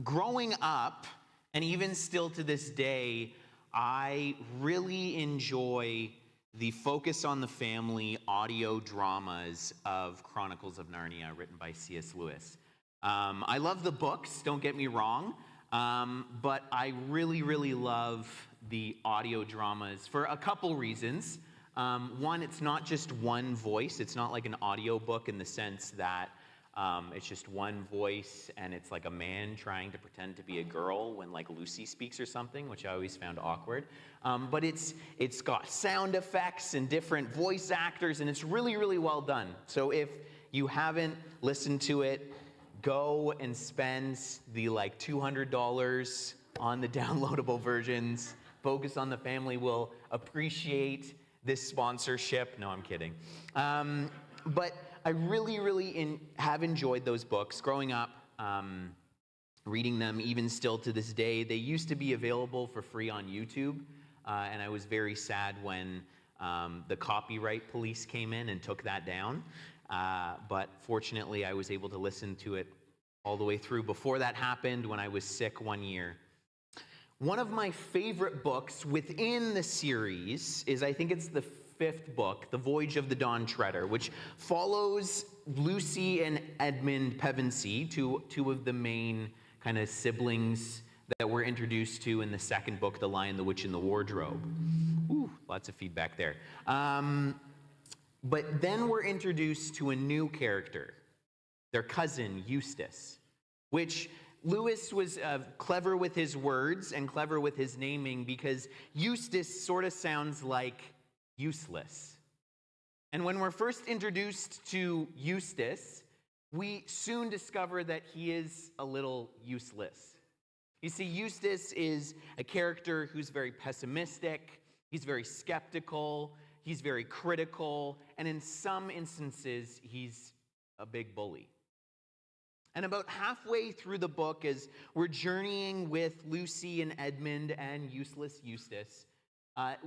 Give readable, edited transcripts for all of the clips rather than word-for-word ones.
growing up, and even still to this day, I really enjoy the Focus on the Family audio dramas of Chronicles of Narnia, written by C.S. Lewis. I love the books, don't get me wrong, but I really, really love the audio dramas for a couple reasons. One, it's not just one voice. It's not like an audio book in the sense that it's just one voice and it's like a man trying to pretend to be a girl when like Lucy speaks or something, which I always found awkward. But it's got sound effects and different voice actors, and it's really, really well done. So if you haven't listened to it, go and spend the like $200 on the downloadable versions. Focus on the Family will appreciate this sponsorship. No, I'm kidding. But I really, really have enjoyed those books growing up, reading them even still to this day. They used to be available for free on YouTube, and I was very sad when the copyright police came in and took that down. But fortunately, I was able to listen to it all the way through before that happened when I was sick one year. One of my favorite books within the series is, I think it's the fifth book, The Voyage of the Dawn Treader, which follows Lucy and Edmund Pevensey, two of the main kind of siblings that we're introduced to in the second book, The Lion, the Witch, and the Wardrobe. Ooh, lots of feedback there. But then we're introduced to a new character, their cousin, Eustace, which Lewis was clever with his words and clever with his naming, because Eustace sort of sounds like useless. And when we're first introduced to Eustace, we soon discover that he is a little useless. You see, Eustace is a character who's very pessimistic, he's very skeptical, he's very critical, and in some instances, he's a big bully. And about halfway through the book, as we're journeying with Lucy and Edmund and useless Eustace,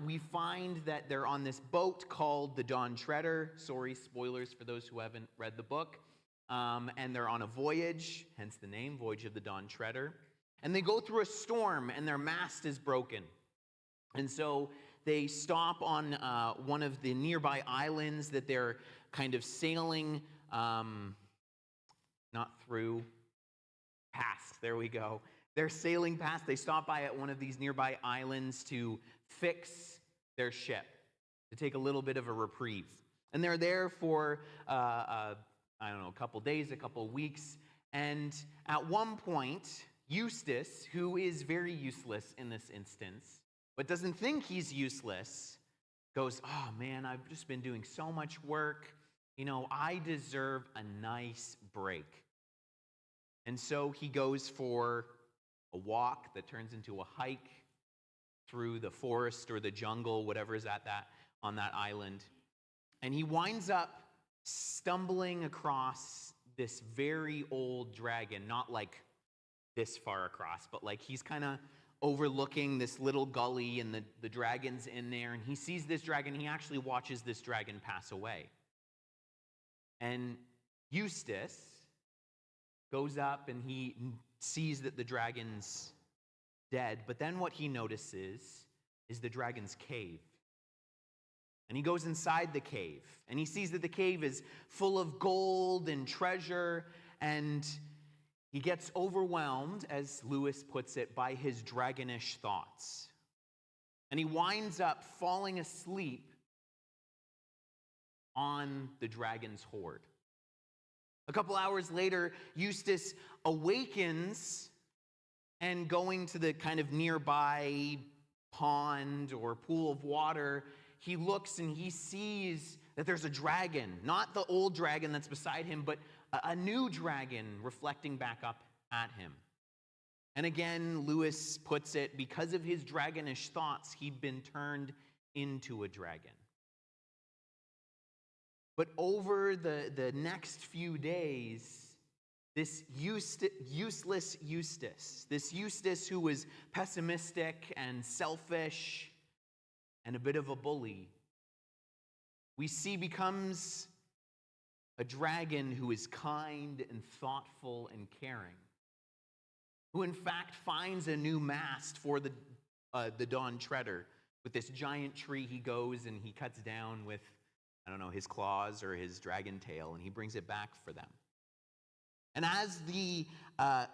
we find that they're on this boat called the Dawn Treader. Sorry, spoilers for those who haven't read the book. And they're on a voyage, hence the name, Voyage of the Dawn Treader. And they go through a storm, and their mast is broken. And so they stop on one of the nearby islands that they're kind of sailing, not through, past, there we go. They're sailing past, they stop by at one of these nearby islands to fix their ship, to take a little bit of a reprieve. And they're there for, a couple days, a couple weeks. And at one point, Eustace, who is very useless in this instance, but doesn't think he's useless, goes, "Oh man, I've just been doing so much work. You know, I deserve a nice break." And so he goes for a walk that turns into a hike through the forest or the jungle, whatever is on that island. And he winds up stumbling across this very old dragon, not like this far across, but like he's kind of overlooking this little gully, and the dragon's in there, and he sees this dragon. He actually watches this dragon pass away. And Eustace goes up and he sees that the dragon's dead, but then what he notices is the dragon's cave. And he goes inside the cave, and he sees that the cave is full of gold and treasure, and he gets overwhelmed, as Lewis puts it, by his dragonish thoughts. And he winds up falling asleep on the dragon's hoard. A couple hours later, Eustace awakens, and going to the kind of nearby pond or pool of water, he looks and he sees that there's a dragon, not the old dragon that's beside him, but a new dragon reflecting back up at him. And again, Lewis puts it, because of his dragonish thoughts, he'd been turned into a dragon. But over the next few days, this useless Eustace, this Eustace who was pessimistic and selfish and a bit of a bully, we see becomes a dragon who is kind and thoughtful and caring. who in fact finds a new mast for the Dawn Treader. With this giant tree, he goes and he cuts down with, I don't know, his claws or his dragon tail, and he brings it back for them. And as the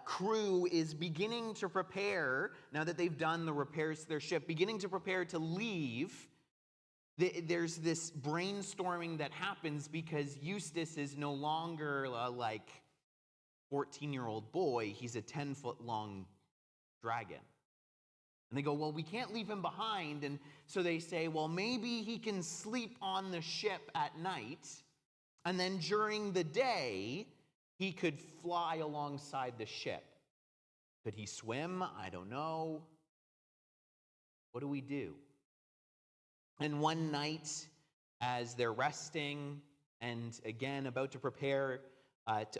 crew is beginning to prepare, now that they've done the repairs to their ship, beginning to prepare to leave, there's this brainstorming that happens because Eustace is no longer a 14-year-old boy. He's a 10-foot-long dragon. And they go, well, we can't leave him behind. And so they say, well, maybe he can sleep on the ship at night, and then during the day, he could fly alongside the ship. Could he swim? I don't know. What do we do? And one night, as they're resting and again about to prepare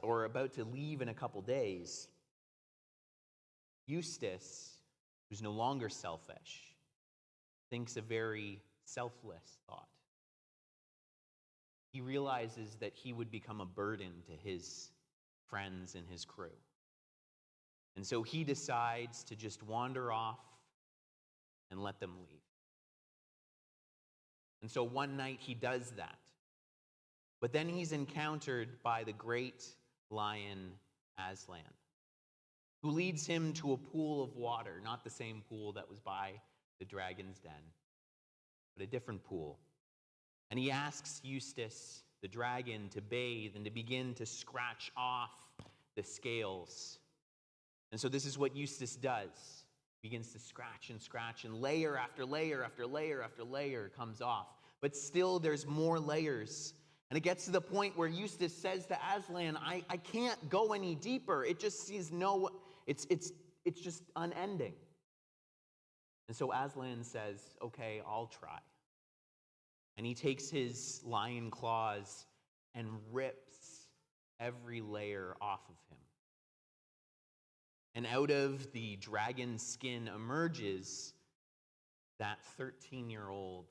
or about to leave in a couple days, Eustace, who's no longer selfish, thinks a very selfless thought. He realizes that he would become a burden to his friends and his crew. And so he decides to just wander off and let them leave. And so one night he does that. But then he's encountered by the great lion Aslan, who leads him to a pool of water, not the same pool that was by the dragon's den, but a different pool. And he asks Eustace, the dragon, to bathe and to begin to scratch off the scales. And so this is what Eustace does. He begins to scratch, and layer after layer after layer after layer comes off. But still there's more layers. And it gets to the point where Eustace says to Aslan, I can't go any deeper. It just sees it's just unending. And so Aslan says, okay, I'll try. And he takes his lion claws and rips every layer off of him. And out of the dragon's skin emerges that 13-year-old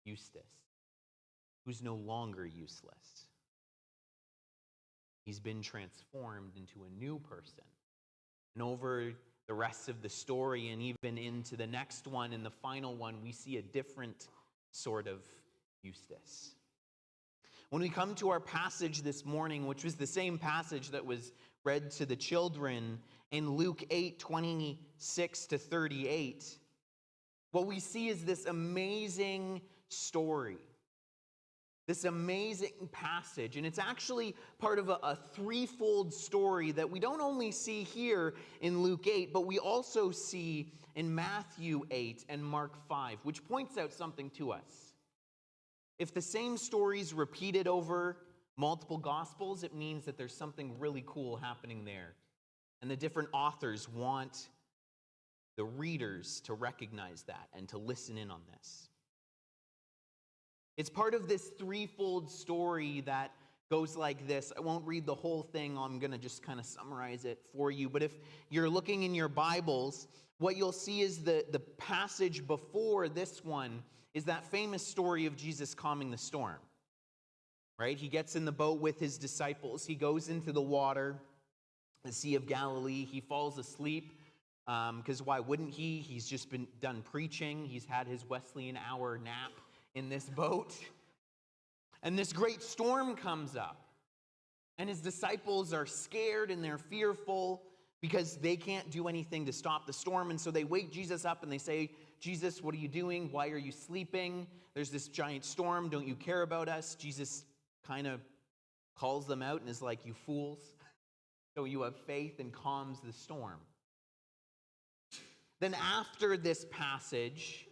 Eustace, who's no longer useless. He's been transformed into a new person. And over the rest of the story and even into the next one and the final one, we see a different sort of Eustace. When we come to our passage this morning, which was the same passage that was read to the children in Luke 8:26-38, what we see is this amazing story, this amazing passage. And it's actually part of a threefold story that we don't only see here in Luke 8, but we also see in Matthew 8 and Mark 5, which points out something to us. If the same story is repeated over multiple gospels, it means that there's something really cool happening there. And the different authors want the readers to recognize that and to listen in on this. It's part of this threefold story that goes like this. I won't read the whole thing. I'm going to just kind of summarize it for you. But if you're looking in your Bibles, what you'll see is the passage before this one is that famous story of Jesus calming the storm, right? He gets in the boat with his disciples. He goes into the water, the Sea of Galilee. He falls asleep because why wouldn't he? He's just been done preaching. He's had his Wesleyan hour nap in this boat. And this great storm comes up. And his disciples are scared and they're fearful because they can't do anything to stop the storm. And so they wake Jesus up and they say, Jesus, what are you doing? Why are you sleeping? There's this giant storm. Don't you care about us? Jesus kind of calls them out and is like, you fools. Don't you have faith? And calms the storm. Then after this passage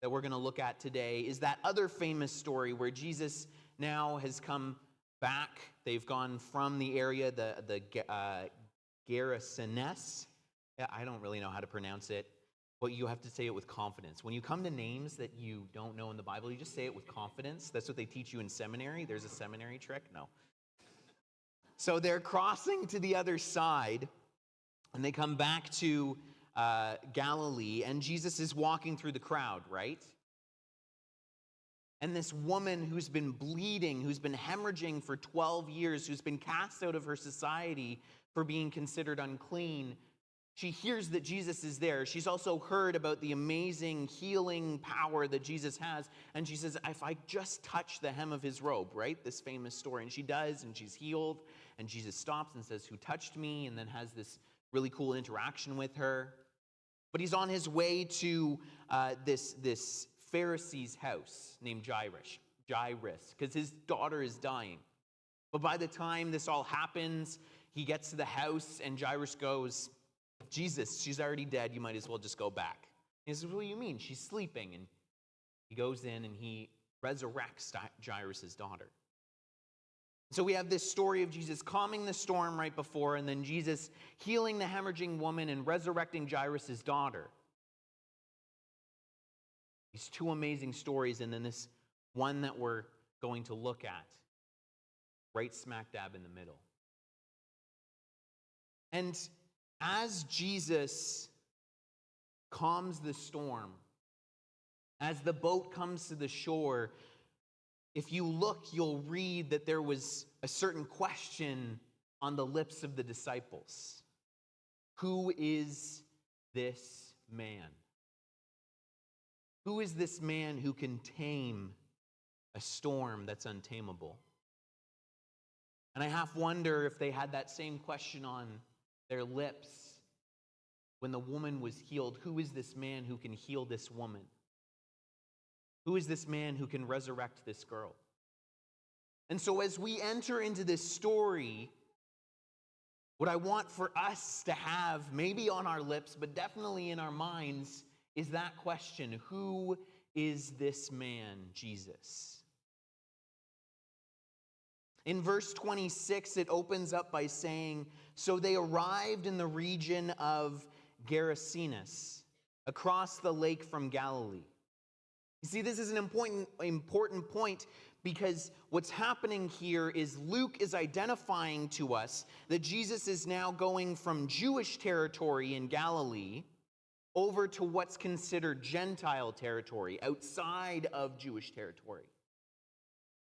that we're going to look at today is that other famous story where Jesus now has come back. They've gone from the area, the Gerasenes. Yeah, I don't really know how to pronounce it, but you have to say it with confidence. When you come to names that you don't know in the Bible, you just say it with confidence. That's what they teach you in seminary. There's a seminary trick. No. So they're crossing to the other side, and they come back to Galilee, and Jesus is walking through the crowd, right? And this woman who's been bleeding, who's been hemorrhaging for 12 years, who's been cast out of her society for being considered unclean, She hears that Jesus is there. She's also heard about the amazing healing power that Jesus has. And she says, if I just touch the hem of his robe, right? This famous story. And she does, and she's healed. And Jesus stops and says, who touched me? And then has this really cool interaction with her. But he's on his way to this Pharisee's house named Jairus, because his daughter is dying. But by the time this all happens, he gets to the house, and Jairus goes, Jesus, she's already dead. You might as well just go back. He says, what do you mean? She's sleeping. And he goes in, and he resurrects Jairus' daughter. So we have this story of Jesus calming the storm right before, and then Jesus healing the hemorrhaging woman and resurrecting Jairus' daughter. These two amazing stories, and then this one that we're going to look at, right smack dab in the middle. And as Jesus calms the storm, as the boat comes to the shore, if you look, you'll read that there was a certain question on the lips of the disciples. Who is this man? Who is this man who can tame a storm that's untamable? And I half wonder if they had that same question on their lips when the woman was healed. Who is this man who can heal this woman? Who is this man who can resurrect this girl? And so as we enter into this story, what I want for us to have, maybe on our lips, but definitely in our minds, is that question: who is this man, Jesus? In verse 26, it opens up by saying, so they arrived in the region of Gerasenes, across the lake from Galilee. You see, this is an important point, because what's happening here is Luke is identifying to us that Jesus is now going from Jewish territory in Galilee over to what's considered Gentile territory, outside of Jewish territory.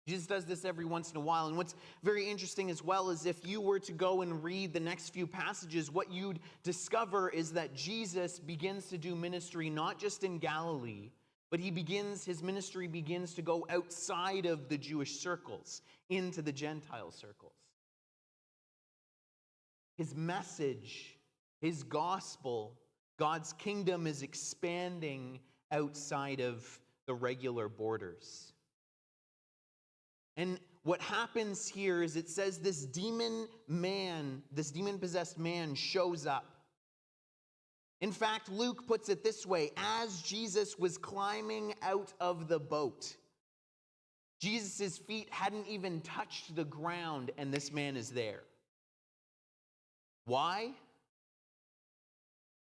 Jesus does this every once in a while. And what's very interesting as well is if you were to go and read the next few passages, what you'd discover is that Jesus begins to do ministry not just in Galilee, but his ministry begins to go outside of the Jewish circles, into the Gentile circles. His message, his gospel, God's kingdom is expanding outside of the regular borders. And what happens here is it says this demon-possessed man shows up. In fact, Luke puts it this way: as Jesus was climbing out of the boat, Jesus' feet hadn't even touched the ground, and this man is there. Why?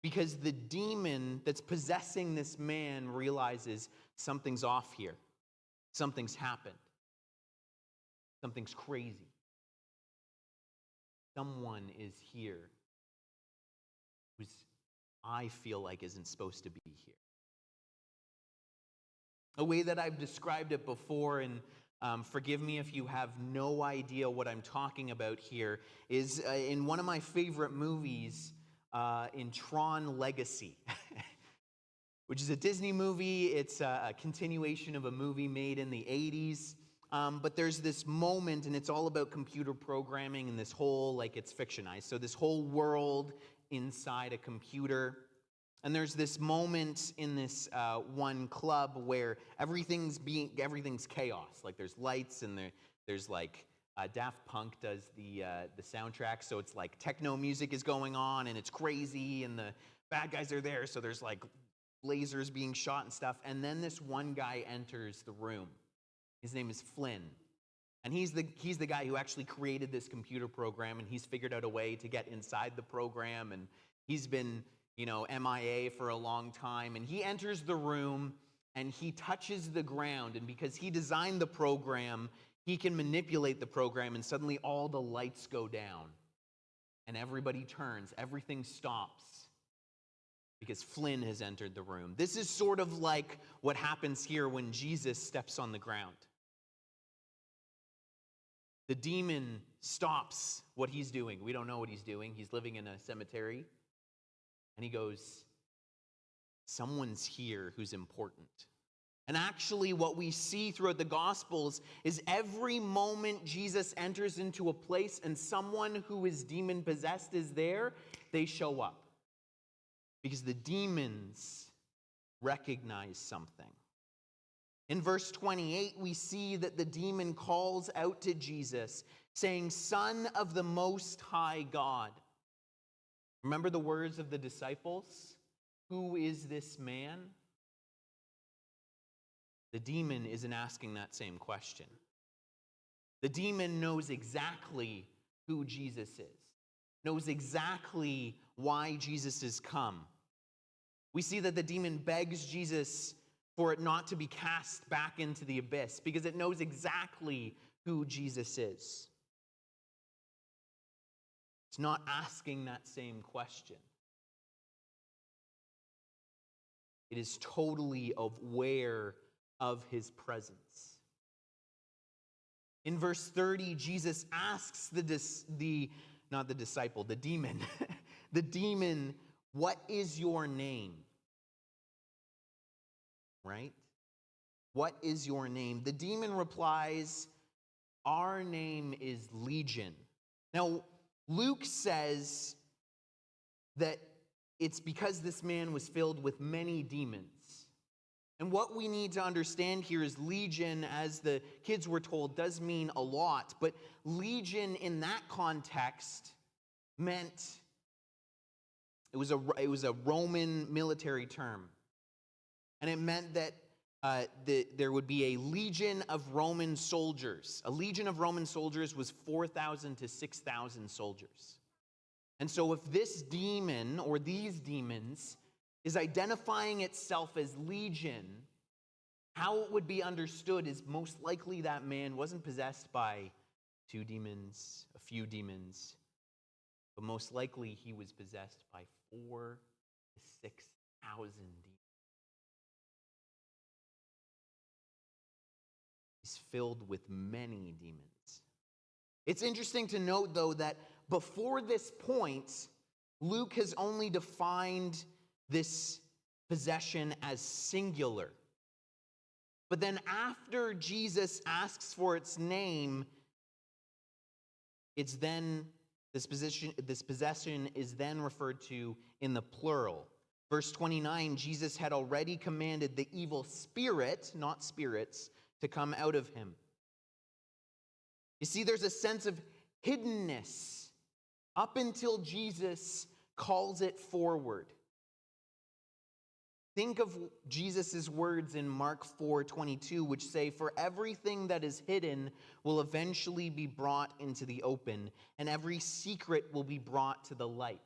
Because the demon that's possessing this man realizes something's off here. Something's happened. Something's crazy. Someone is here who's, I feel like, isn't supposed to be here. A way that I've described it before, and forgive me if you have no idea what I'm talking about here, is in one of my favorite movies, in Tron Legacy, which is a Disney movie. It's a continuation of a movie made in the 80s. But there's this moment, and it's all about computer programming and this whole, it's fictionized. So this whole world inside a computer. And there's this moment in this one club where everything's chaos. Like there's lights, and there's Daft Punk does the soundtrack. So it's like techno music is going on, and it's crazy, and the bad guys are there. So there's lasers being shot and stuff. And then this one guy enters the room. His name is Flynn, and he's the guy who actually created this computer program, and he's figured out a way to get inside the program, and he's been, MIA for a long time, and he enters the room, and he touches the ground, and because he designed the program, he can manipulate the program, and suddenly all the lights go down, and everybody turns, everything stops, because Flynn has entered the room. This is sort of like what happens here when Jesus steps on the ground. The demon stops what he's doing. We don't know what he's doing. He's living in a cemetery. And he goes, someone's here who's important. And actually what we see throughout the Gospels is every moment Jesus enters into a place and someone who is demon-possessed is there, they show up. Because the demons recognize something. In verse 28, we see that the demon calls out to Jesus, saying, Son of the Most High God. Remember the words of the disciples? Who is this man? The demon isn't asking that same question. The demon knows exactly who Jesus is, knows exactly why Jesus has come. We see that the demon begs Jesus for it not to be cast back into the abyss because it knows exactly who Jesus is. It's not asking that same question. It is totally aware of his presence. In verse 30, Jesus asks the demon, the demon, what is your name? Right? What is your name? The demon replies, our name is Legion. Now, Luke says that it's because this man was filled with many demons. And what we need to understand here is legion, as the kids were told, does mean a lot. But legion in that context meant it was a Roman military term. And it meant that there would be a legion of Roman soldiers. A legion of Roman soldiers was 4,000 to 6,000 soldiers. And so if this demon or these demons is identifying itself as legion, how it would be understood is most likely that man wasn't possessed by 2 demons, a few demons, but most likely he was possessed by 4,000 to 6,000 demons. He's filled with many demons. It's interesting to note, though, that before this point, Luke has only defined this possession as singular. But then after Jesus asks for its name, this possession is then referred to in the plural. Verse 29, Jesus had already commanded the evil spirit, not spirits, to come out of him. You see, there's a sense of hiddenness up until Jesus calls it forward. Think of Jesus' words in Mark 4:22, which say, for everything that is hidden will eventually be brought into the open, and every secret will be brought to the light.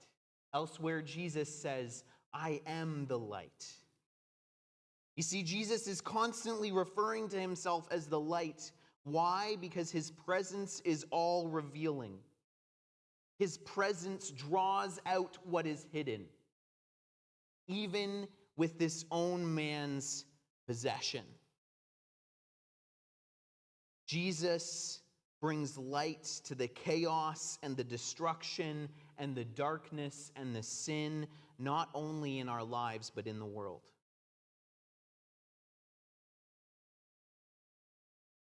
Elsewhere, Jesus says, I am the light. You see, Jesus is constantly referring to himself as the light. Why? Because his presence is all revealing. His presence draws out what is hidden, even with this own man's possession. Jesus brings light to the chaos and the destruction and the darkness and the sin, not only in our lives, but in the world.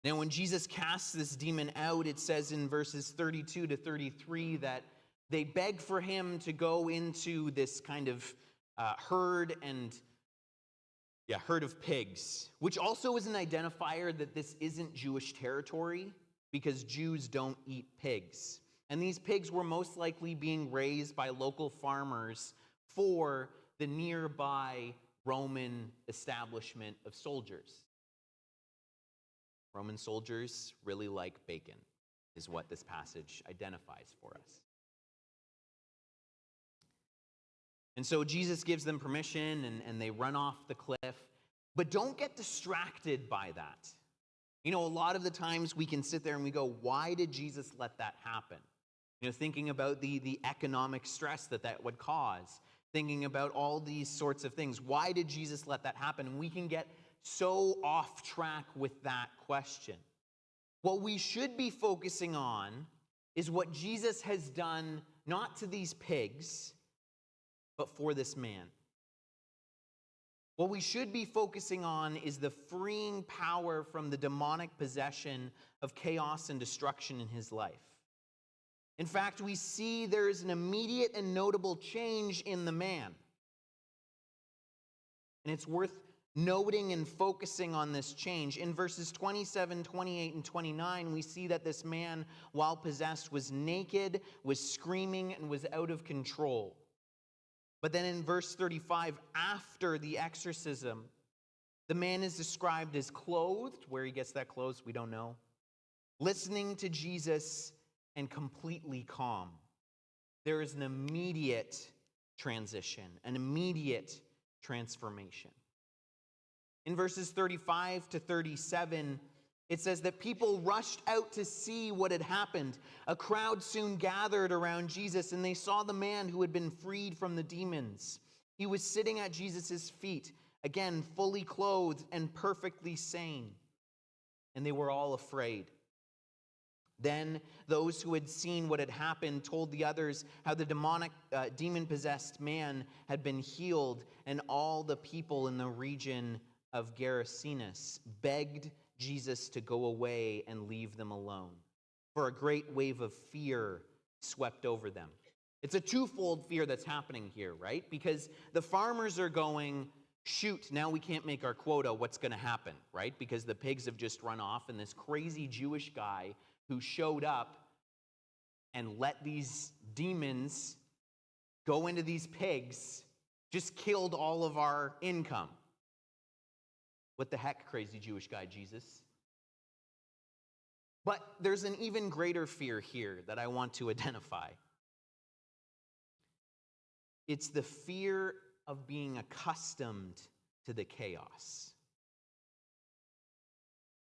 Now, when Jesus casts this demon out, it says in verses 32 to 33 that they beg for him to go into this kind of herd of pigs, which also is an identifier that this isn't Jewish territory because Jews don't eat pigs. And these pigs were most likely being raised by local farmers for the nearby Roman establishment of soldiers. Roman soldiers really like bacon, is what this passage identifies for us. And so Jesus gives them permission and they run off the cliff. But don't get distracted by that. You know, a lot of the times we can sit there and we go, why did Jesus let that happen? You know, thinking about the economic stress that would cause, thinking about all these sorts of things. Why did Jesus let that happen? And we can get so off track with that question. What we should be focusing on is what Jesus has done, not to these pigs, but for this man. What we should be focusing on is the freeing power from the demonic possession of chaos and destruction in his life. In fact, we see there is an immediate and notable change in the man. And it's worth noting and focusing on this change. In verses 27, 28, and 29, we see that this man, while possessed, was naked, was screaming, and was out of control. But then in verse 35, after the exorcism, the man is described as clothed. Where he gets that clothes, we don't know. Listening to Jesus and completely calm. There is an immediate transition, an immediate transformation. In verses 35 to 37, it says that people rushed out to see what had happened. A crowd soon gathered around Jesus, and they saw the man who had been freed from the demons. He was sitting at Jesus' feet, again, fully clothed and perfectly sane. And they were all afraid. Then those who had seen what had happened told the others how the demon-possessed man had been healed, and all the people in the region of Gerasenes begged Jesus to go away and leave them alone, for a great wave of fear swept over them. It's a twofold fear that's happening here, right? Because the farmers are going, shoot, now we can't make our quota, what's going to happen, right? Because the pigs have just run off, and this crazy Jewish guy who showed up and let these demons go into these pigs just killed all of our income. What the heck, crazy Jewish guy, Jesus? But there's an even greater fear here that I want to identify. It's the fear of being accustomed to the chaos.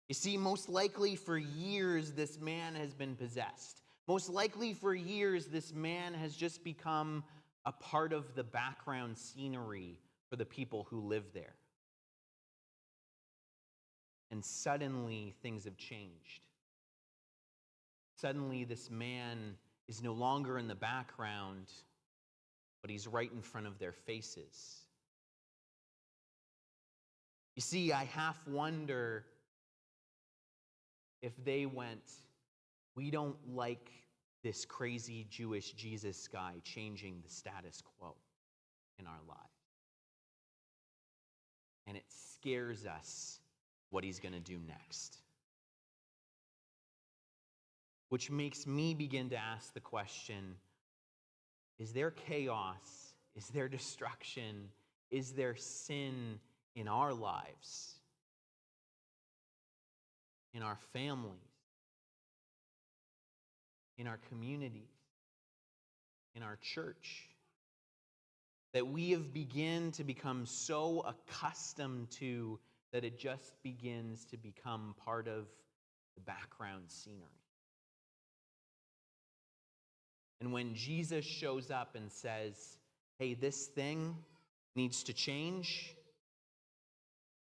You see, most likely for years, this man has been possessed. Most likely for years, this man has just become a part of the background scenery for the people who live there. And suddenly, things have changed. Suddenly, this man is no longer in the background, but he's right in front of their faces. You see, I half wonder if they went, we don't like this crazy Jewish Jesus guy changing the status quo in our lives. And it scares us what he's going to do next. Which makes me begin to ask the question, is there chaos? Is there destruction? Is there sin in our lives? In our families? In our communities? In our church? That we have begun to become so accustomed to that it just begins to become part of the background scenery. And when Jesus shows up and says, hey, this thing needs to change,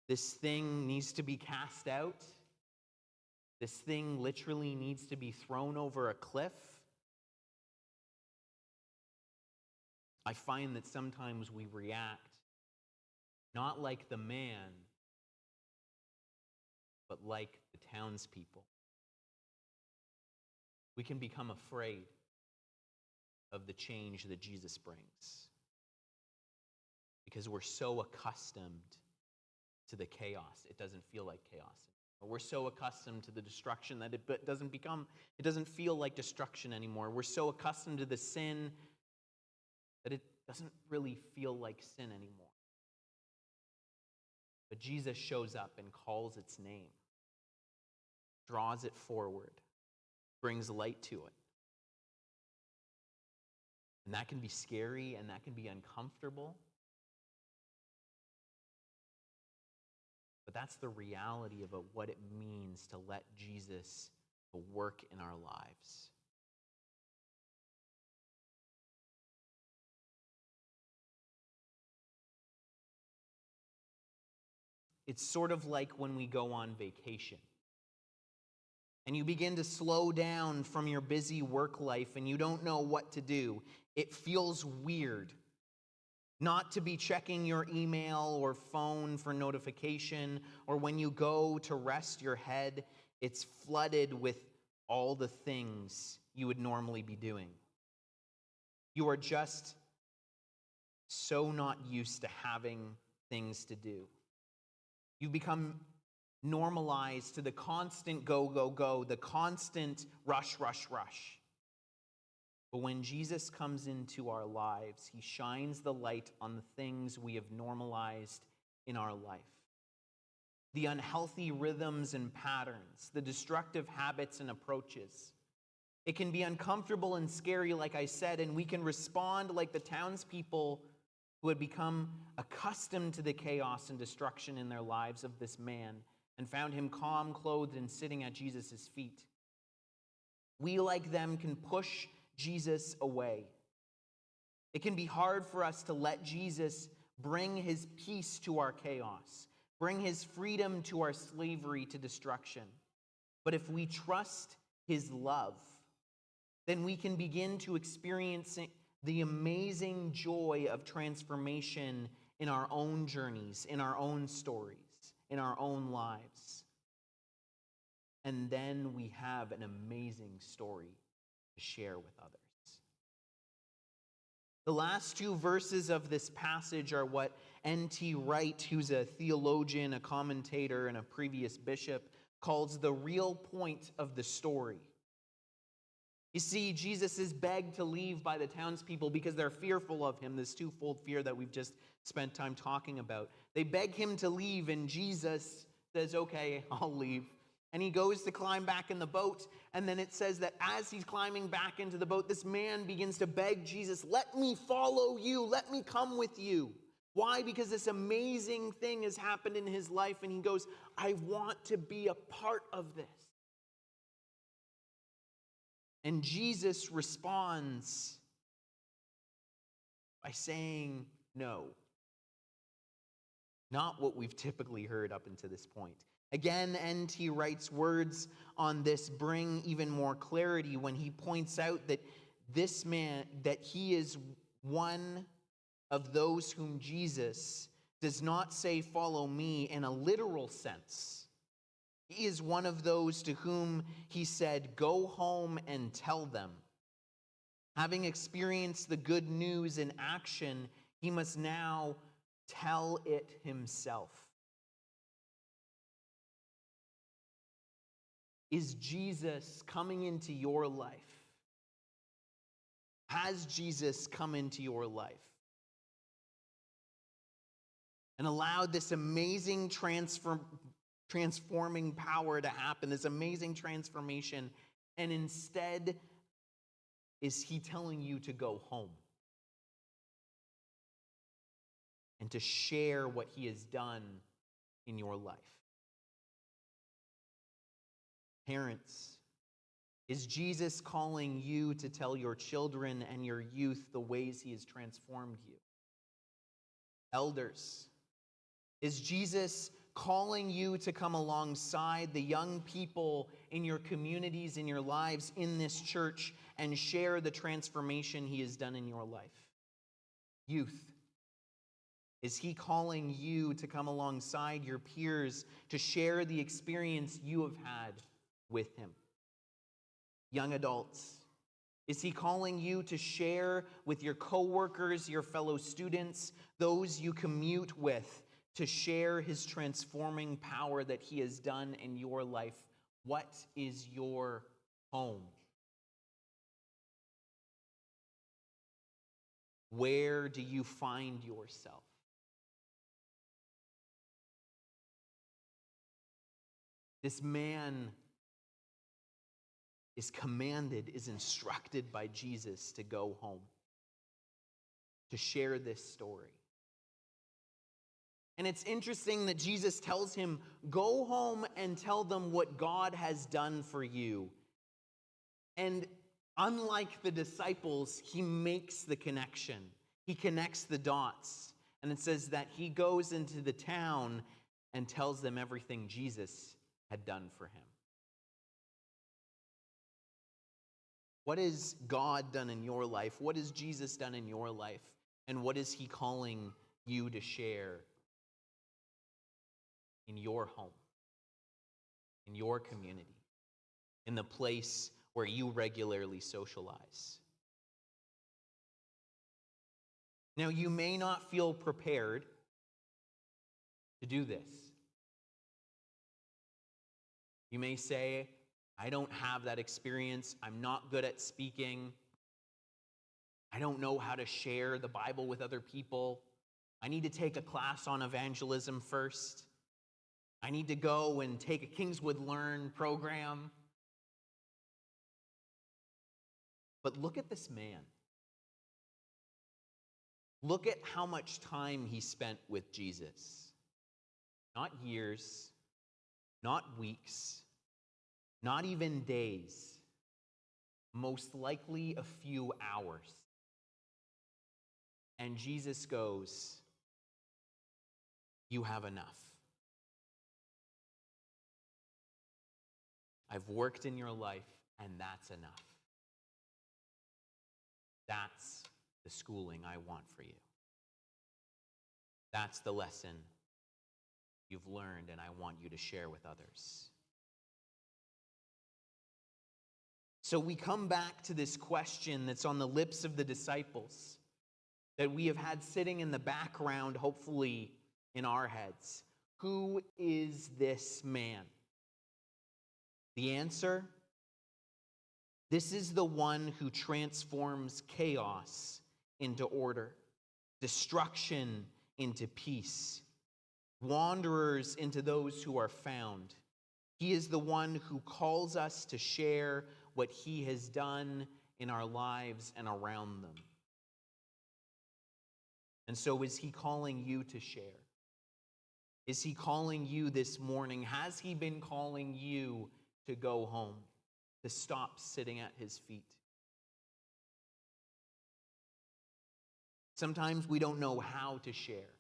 this thing needs to be cast out, this thing literally needs to be thrown over a cliff, I find that sometimes we react not like the man, but like the townspeople. We can become afraid of the change that Jesus brings because we're so accustomed to the chaos. It doesn't feel like chaos. We're so accustomed to the destruction that it doesn't feel like destruction anymore. We're so accustomed to the sin that it doesn't really feel like sin anymore. But Jesus shows up and calls its name, draws it forward, brings light to it. And that can be scary and that can be uncomfortable. But that's the reality of what it means to let Jesus work in our lives. It's sort of like when we go on vacation and you begin to slow down from your busy work life and you don't know what to do. It feels weird. not to be checking your email or phone for notification, or when you go to rest your head, it's flooded with all the things you would normally be doing. You are just so not used to having things to do. You've become normalized to the constant go, go, go, the constant rush, rush, rush. But when Jesus comes into our lives, he shines the light on the things we have normalized in our life. The unhealthy rhythms and patterns, the destructive habits and approaches. It can be uncomfortable and scary, like I said, and we can respond like the townspeople who had become accustomed to the chaos and destruction in their lives of this man and found him calm, clothed, and sitting at Jesus' feet. We, like them, can push Jesus away. It can be hard for us to let Jesus bring his peace to our chaos, bring his freedom to our slavery to destruction. But if we trust his love, then we can begin to experience the amazing joy of transformation in our own journeys, in our own stories, in our own lives. And then we have an amazing story to share with others. The last two verses of this passage are what N.T. Wright, who's a theologian, a commentator, and a previous bishop, calls the real point of the story. You see, Jesus is begged to leave by the townspeople because they're fearful of him, this twofold fear that we've just spent time talking about. They beg him to leave, and Jesus says, okay, I'll leave. And he goes to climb back in the boat, and then it says that as he's climbing back into the boat, this man begins to beg Jesus, let me follow you, let me come with you. Why? Because this amazing thing has happened in his life, and he goes, I want to be a part of this. And Jesus responds by saying no. Not what we've typically heard up until this point. Again, N.T. Wright's words on this bring even more clarity when he points out that this man, that he is one of those whom Jesus does not say, follow me in a literal sense. He is one of those to whom he said, go home and tell them. Having experienced the good news in action, he must now tell it himself. Is Jesus coming into your life? Has Jesus come into your life and allowed this amazing transforming power to happen, this amazing transformation, and instead is he telling you to go home and to share what he has done in your life? Parents, is Jesus calling you to tell your children and your youth the ways he has transformed you? Elders, is Jesus calling you to come alongside the young people in your communities, in your lives, in this church, and share the transformation he has done in your life? Youth, is he calling you to come alongside your peers to share the experience you have had with him? Young adults, is he calling you to share with your coworkers, your fellow students, those you commute with, to share his transforming power that he has done in your life? What is your home? Where do you find yourself? This man is commanded, is instructed by Jesus to go home, to share this story. And it's interesting that Jesus tells him, go home and tell them what God has done for you. And unlike the disciples, he makes the connection. He connects the dots. And it says that he goes into the town and tells them everything Jesus had done for him. What has God done in your life? What has Jesus done in your life And what is he calling you to share in your home, in your community, in the place where you regularly socialize? Now, you may not feel prepared to do this. You may say, I don't have that experience. I'm not good at speaking. I don't know how to share the Bible with other people. I need to take a class on evangelism first. I need to go and take a Kingswood Learn program. But look at this man. Look at how much time he spent with Jesus. Not years, not weeks, not even days. Most likely a few hours. And Jesus goes, you have enough. I've worked in your life, and that's enough. That's the schooling I want for you. That's the lesson you've learned and I want you to share with others. So we come back to this question that's on the lips of the disciples that we have had sitting in the background, hopefully in our heads. Who is this man? The answer? This is the one who transforms chaos into order, destruction into peace, wanderers into those who are found. He is the one who calls us to share what he has done in our lives and around them. And so is he calling you to share? Is he calling you this morning? Has he been calling you to go home, to stop sitting at his feet? Sometimes we don't know how to share.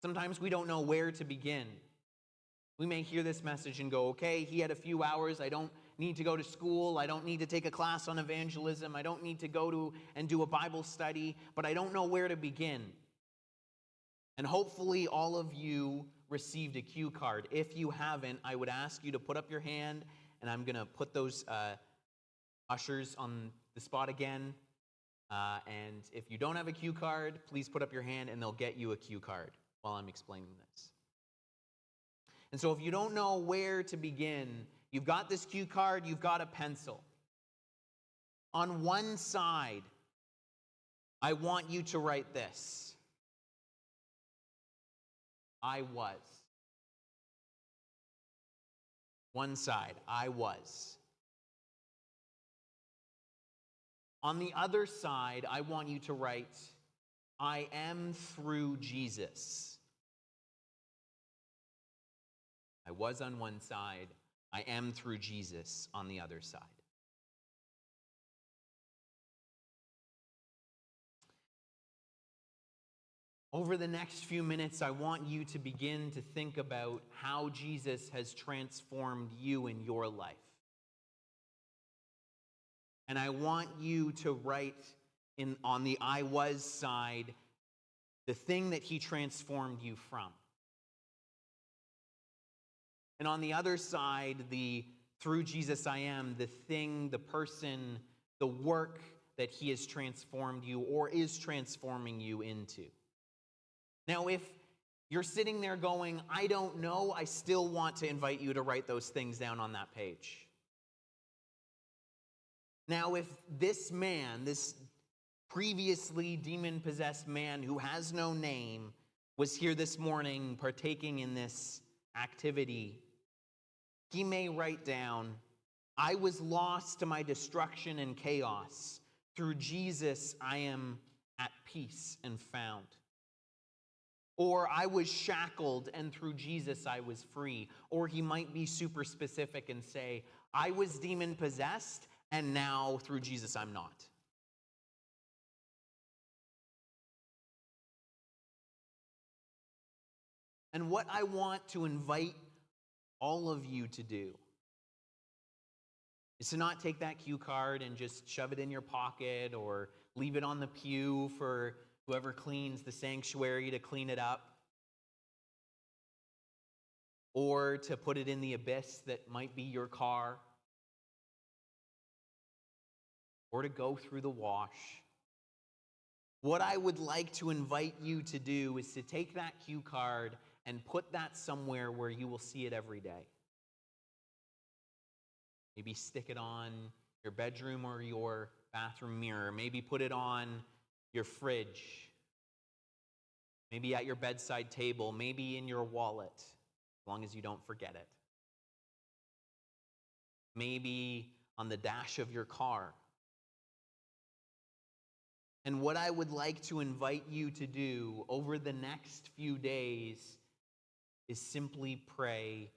Sometimes we don't know where to begin. We may hear this message and go, okay, he had a few hours. I don't need to go to school. I don't need to take a class on evangelism. I don't need to go to and do a Bible study, but I don't know where to begin. And hopefully all of you received a cue card. If you haven't, I would ask you to put up your hand, and I'm going to put those ushers on the spot again. And if you don't have a cue card, please put up your hand, and they'll get you a cue card while I'm explaining this. And so if you don't know where to begin, you've got this cue card, you've got a pencil. On one side, I want you to write this. I was. One side, I was. On the other side, I want you to write, I am through Jesus. I was on one side, I am through Jesus on the other side. Over the next few minutes, I want you to begin to think about how Jesus has transformed you in your life. And I want you to write on the I was side the thing that he transformed you from. And on the other side, the through Jesus I am, the thing, the person, the work that he has transformed you or is transforming you into. Now, if you're sitting there going, I don't know, I still want to invite you to write those things down on that page. Now, if this man, this previously demon-possessed man who has no name, was here this morning partaking in this activity, he may write down, I was lost to my destruction and chaos. Through Jesus, I am at peace and found. Or I was shackled and through Jesus I was free. Or he might be super specific and say, I was demon-possessed and now through Jesus I'm not. And what I want to invite all of you to do is to not take that cue card and just shove it in your pocket or leave it on the pew for whoever cleans the sanctuary to clean it up, or to put it in the abyss that might be your car, or to go through the wash. What I would like to invite you to do is to take that cue card and put that somewhere where you will see it every day. Maybe stick it on your bedroom or your bathroom mirror. Maybe put it on your fridge. Maybe at your bedside table. Maybe in your wallet, as long as you don't forget it. Maybe on the dash of your car. And what I would like to invite you to do over the next few days is simply pray,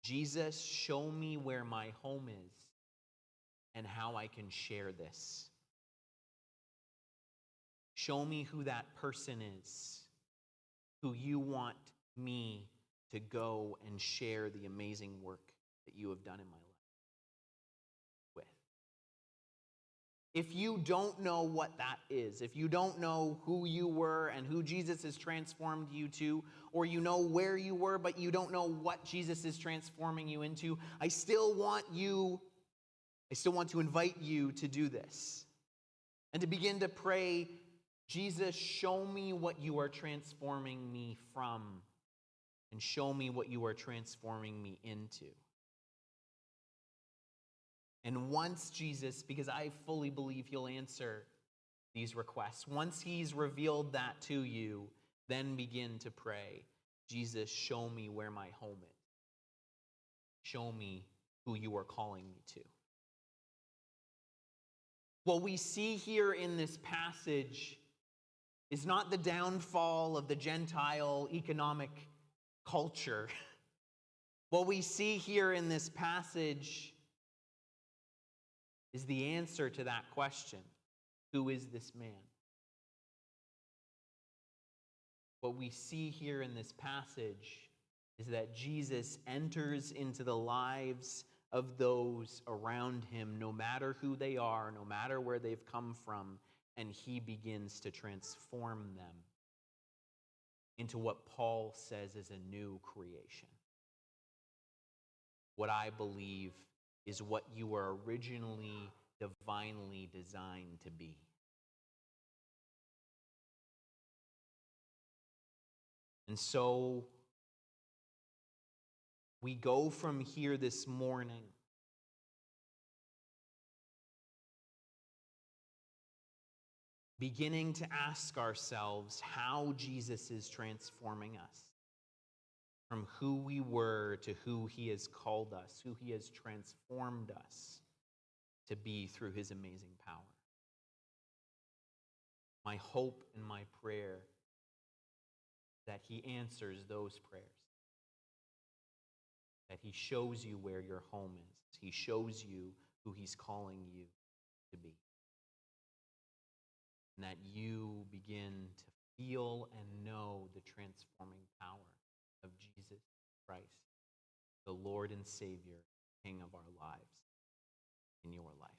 Jesus, show me where my home is and how I can share this. Show me who that person is, who you want me to go and share the amazing work that you have done in my life with. If you don't know what that is, if you don't know who you were and who Jesus has transformed you to, or you know where you were, but you don't know what Jesus is transforming you into, I still want to invite you to do this and to begin to pray, Jesus, show me what you are transforming me from, and show me what you are transforming me into. And once Jesus, because I fully believe he'll answer these requests, once he's revealed that to you, then begin to pray, Jesus, show me where my home is. Show me who you are calling me to. What we see here in this passage is not the downfall of the Gentile economic culture. What we see here in this passage is the answer to that question. Who is this man? What we see here in this passage is that Jesus enters into the lives of those around him, no matter who they are, no matter where they've come from, and he begins to transform them into what Paul says is a new creation. What I believe is what you were originally divinely designed to be. And so we go from here this morning beginning to ask ourselves how Jesus is transforming us from who we were to who he has called us, who he has transformed us to be through his amazing power. My hope and my prayer is that he answers those prayers, that he shows you where your home is, he shows you who he's calling you to be, and that you begin to feel and know the transforming power of Jesus Christ, the Lord and Savior, King of our lives, in your life.